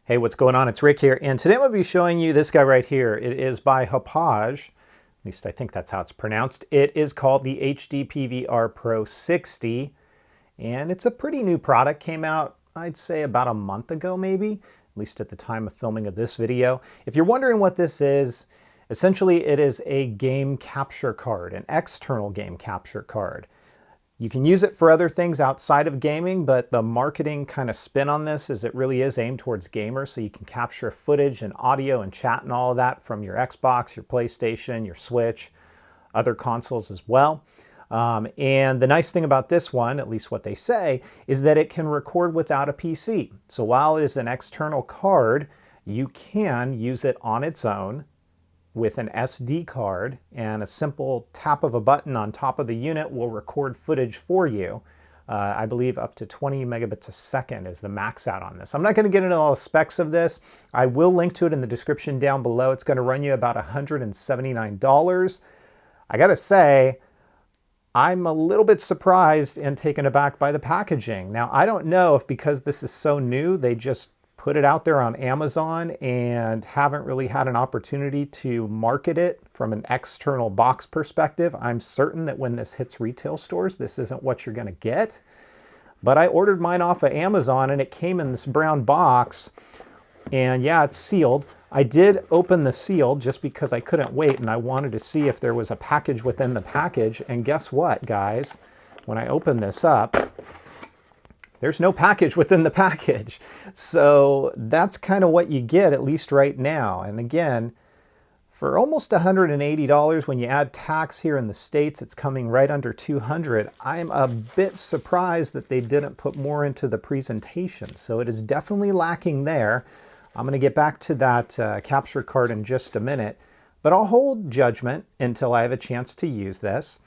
Hey, what's going on? It's Rick here, and today I'm going to be showing you this guy right here. It is by Hauppauge, at least I think that's how it's pronounced. It is called the HD PVR PRO 60, and it's a pretty new product. Came out, I'd say, about a month ago maybe, at least at the time of filming of this video. If you're wondering what this is, essentially it is a game capture card, an external game capture card. You can use it for other things outside of gaming, but the marketing kind of spin on this is it really is aimed towards gamers, so you can capture footage and audio and chat and all of that from your Xbox, your PlayStation, your Switch, other consoles as well. And the nice thing about this one, at least what they say, is that it can record without a PC. So while it is an external card, you can use it on its own with an SD card, and a simple tap of a button on top of the unit will record footage for you. I believe up to 20 megabits a second is the max out on this. I'm not going to get into all the specs of this. I will link to it in the description down below. It's going to run you about $179. I gotta say, I'm a little bit surprised and taken aback by the packaging. Now, I don't know if because this is so new, they just put it out there on Amazon and haven't really had an opportunity to market it from an external box perspective. I'm certain that when this hits retail stores, this isn't what you're going to get. But I ordered mine off of Amazon and it came in this brown box. And yeah, it's sealed. I did open the seal just because I couldn't wait and I wanted to see if there was a package within the package. And guess what, guys? When I open this up, there's no package within the package. So that's kind of what you get, at least right now. And again, for almost $180, when you add tax here in the States, it's coming right under $200. I'm a bit surprised that they didn't put more into the presentation. So it is definitely lacking there. I'm going to get back to that capture card in just a minute, but I'll hold judgment until I have a chance to use this.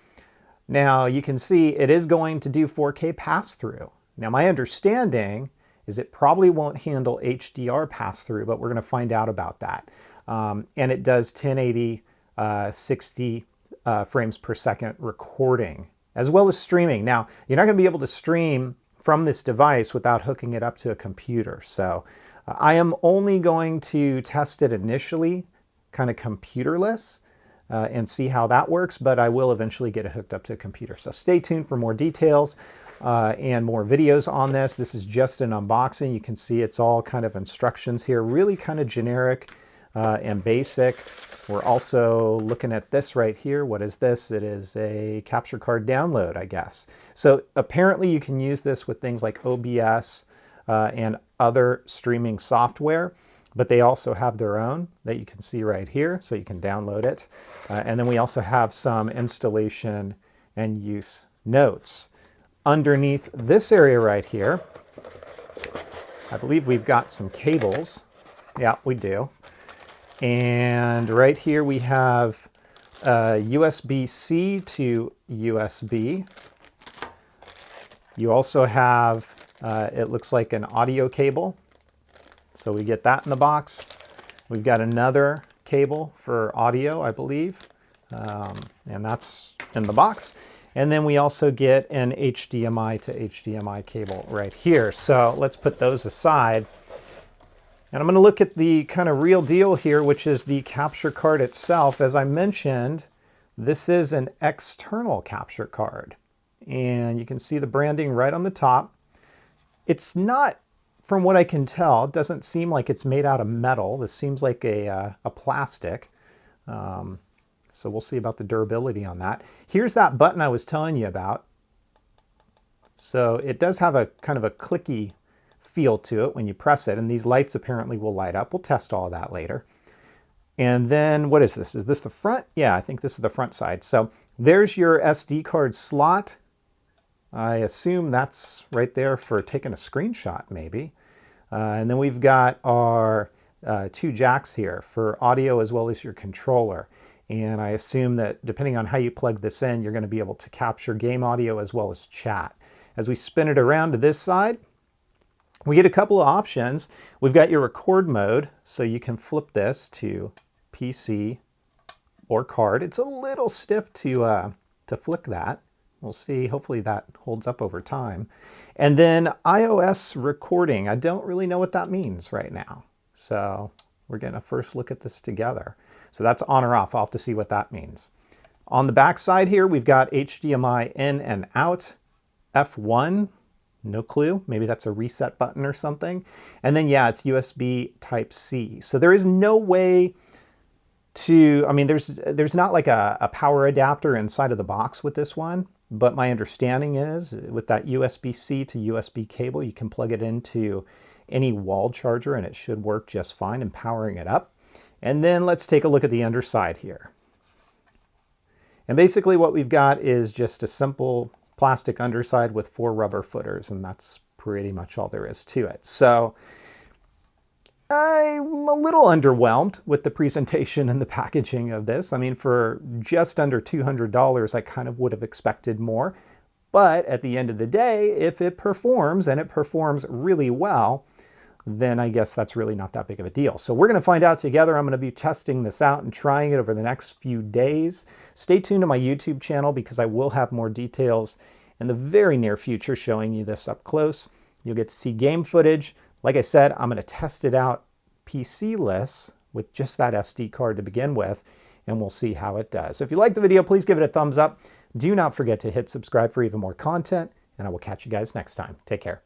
Now you can see it is going to do 4K pass-through. Now my understanding is it probably won't handle HDR pass-through, but we're going to find out about that. And it does 1080 60 frames per second recording, as well as streaming. Now, you're not going to be able to stream from this device without hooking it up to a computer. So I am only going to test it initially, kind of computerless, and see how that works, but I will eventually get it hooked up to a computer. So stay tuned for more details and more videos on this. This is just an unboxing. You can see it's all kind of instructions here, really kind of generic and basic. We're also looking at this right here. What is this? It is a capture card download, I guess. So apparently you can use this with things like OBS and other streaming software, but they also have their own that you can see right here, so you can download it. And then we also have some installation and use notes. Underneath this area right here, I believe we've got some cables. Yeah, we do. And right here we have USB-C to USB. You also have, it looks like an audio cable. So we get that in the box. We've got another cable for audio, I believe, and that's in the box. And then we also get an HDMI to HDMI cable right here. So let's put those aside. And I'm going to look at the kind of real deal here, which is the capture card itself. As I mentioned, this is an external capture card. And you can see the branding right on the top. It's not, from what I can tell, it doesn't seem like it's made out of metal. This seems like a plastic. So we'll see about the durability on that. Here's that button I was telling you about. So it does have a kind of a clicky feel to it when you press it, and these lights apparently will light up. We'll test all of that later. And then what is this? Is this the front? Yeah, I think this is the front side. So there's your SD card slot. I assume that's right there for taking a screenshot maybe. And then we've got our two jacks here for audio as well as your controller. And I assume that depending on how you plug this in, you're going to be able to capture game audio as well as chat. As we spin it around to this side, we get a couple of options. We've got your record mode, so you can flip this to PC or card. It's a little stiff to flick that. We'll see. Hopefully that holds up over time. And then iOS recording. I don't really know what that means right now. So we're getting a first look at this together. So that's on or off. I'll have to see what that means. On the back side here, we've got HDMI in and out, F1, no clue. Maybe that's a reset button or something. And then, yeah, it's USB Type-C. So there is no way to, I mean, there's not like a power adapter inside of the box with this one. But my understanding is with that USB-C to USB cable, you can plug it into any wall charger and it should work just fine in powering it up. And then let's take a look at the underside here. And basically what we've got is just a simple plastic underside with 4 rubber footers, and that's pretty much all there is to it. So I'm a little underwhelmed with the presentation and the packaging of this. I mean, for just under $200, I kind of would have expected more. But at the end of the day, if it performs, and it performs really well, then I guess that's really not that big of a deal. So we're going to find out together. I'm going to be testing this out and trying it over the next few days. Stay tuned to my YouTube channel because I will have more details in the very near future showing you this up close. You'll get to see game footage. Like I said, I'm going to test it out PC-less with just that SD card to begin with, and we'll see how it does. So if you liked the video, please give it a thumbs up. Do not forget to hit subscribe for even more content, and I will catch you guys next time. Take care.